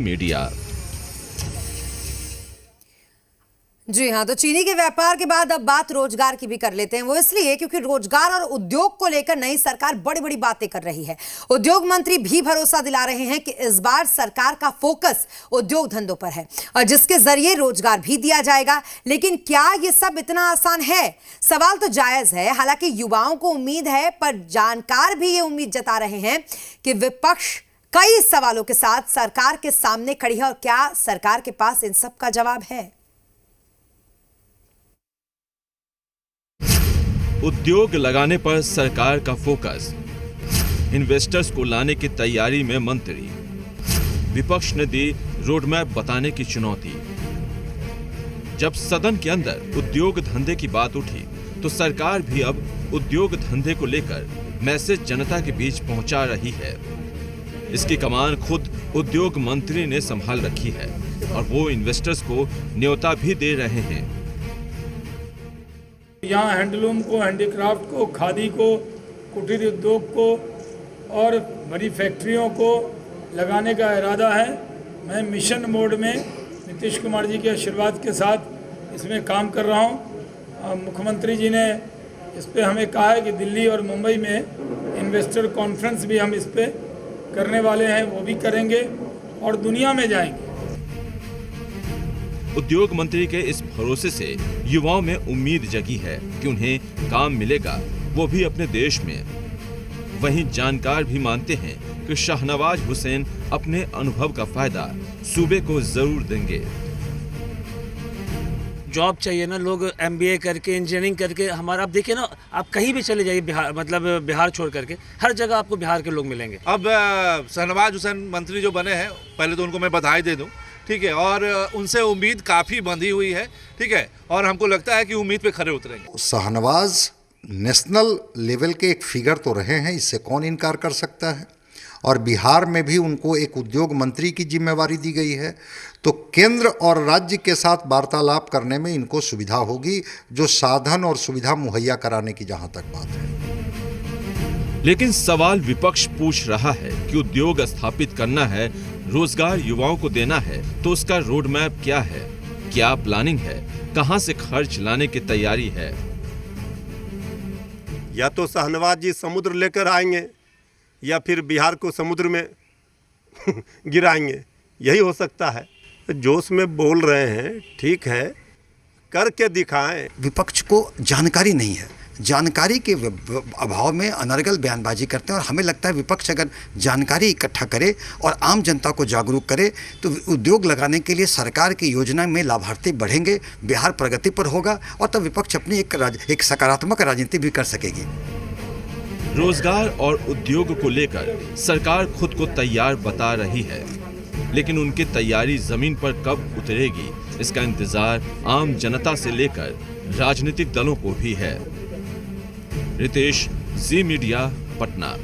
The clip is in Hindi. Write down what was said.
मीडिया। जी हाँ, तो चीनी के व्यापार के बाद अब बात रोजगार की भी कर लेते हैं। वो इसलिए क्योंकि रोजगार और उद्योग को लेकर नई सरकार बड़ी बड़ी बातें कर रही है। उद्योग मंत्री भी भरोसा दिला रहे हैं कि इस बार सरकार का फोकस उद्योग धंधों पर है और जिसके जरिए रोजगार भी दिया जाएगा। लेकिन क्या ये सब इतना आसान है? सवाल तो जायज है। हालांकि युवाओं को उम्मीद है, पर जानकार भी ये उम्मीद जता रहे हैं कि विपक्ष कई सवालों के साथ सरकार के सामने खड़ी है और क्या सरकार के पास इन सब का जवाब है? उद्योग लगाने पर सरकार का फोकस, इन्वेस्टर्स को लाने की तैयारी में मंत्री, विपक्ष ने दी रोडमैप बताने की चुनौती। जब सदन के अंदर उद्योग धंधे की बात उठी तो सरकार भी अब उद्योग धंधे को लेकर मैसेज जनता के बीच पहुंचा रही है। इसकी कमान खुद उद्योग मंत्री ने संभाल रखी है और वो इन्वेस्टर्स को न्योता भी दे रहे हैं। यहाँ हैंडलूम को, हैंडीक्राफ्ट को, खादी को, कुटीर उद्योग को और बड़ी फैक्ट्रियों को लगाने का इरादा है। मैं मिशन मोड में नीतीश कुमार जी के आशीर्वाद के साथ इसमें काम कर रहा हूँ। मुख्यमंत्री जी ने इस पे हमें कहा है कि दिल्ली और मुंबई में इन्वेस्टर कॉन्फ्रेंस भी हम इस पे करने वाले हैं, वो भी करेंगे और दुनिया में जाएंगे। उद्योग मंत्री के इस भरोसे से युवाओं में उम्मीद जगी है कि उन्हें काम मिलेगा, वो भी अपने देश में। वहीं जानकार भी मानते हैं कि शाहनवाज हुसैन अपने अनुभव का फायदा सूबे को जरूर देंगे। जॉब चाहिए ना, लोग MBA करके, इंजीनियरिंग करके, हमारा आप देखिए ना, आप कहीं भी चले जाइए बिहार, मतलब बिहार छोड़ करके हर जगह आपको बिहार के लोग मिलेंगे। अब शाहनवाज हुसैन मंत्री जो बने हैं, पहले तो उनको मैं बधाई दे दूं, ठीक है, और उनसे उम्मीद काफ़ी बंधी हुई है, ठीक है, और हमको लगता है कि उम्मीद पे खरे उतरेंगे। शाहनवाज नेशनल लेवल के एक फिगर तो रहे हैं, इससे कौन इनकार कर सकता है। और बिहार में भी उनको एक उद्योग मंत्री की जिम्मेवारी दी गई है, तो केंद्र और राज्य के साथ वार्तालाप करने में इनको सुविधा होगी, जो साधन और सुविधा मुहैया कराने की जहां तक बात है। लेकिन सवाल विपक्ष पूछ रहा है कि उद्योग स्थापित करना है, रोजगार युवाओं को देना है, तो उसका रोड मैप क्या है, क्या प्लानिंग है, कहां से खर्च लाने की तैयारी है? या तो शाहनवाज जी समुद्र लेकर आएंगे या फिर बिहार को समुद्र में गिराएंगे, यही हो सकता है। जोश में बोल रहे हैं, ठीक है, करके दिखाएं। विपक्ष को जानकारी नहीं है, जानकारी के अभाव में अनर्गल बयानबाजी करते हैं। और हमें लगता है विपक्ष अगर जानकारी इकट्ठा करे और आम जनता को जागरूक करे तो उद्योग लगाने के लिए सरकार की योजना में लाभार्थी बढ़ेंगे, बिहार प्रगति पर होगा और तब विपक्ष अपनी एक सकारात्मक राजनीति भी कर सकेगी। रोजगार और उद्योग को लेकर सरकार खुद को तैयार बता रही है, लेकिन उनकी तैयारी जमीन पर कब उतरेगी, इसका इंतजार आम जनता से लेकर राजनीतिक दलों को भी है। रितेश, जी मीडिया, पटना।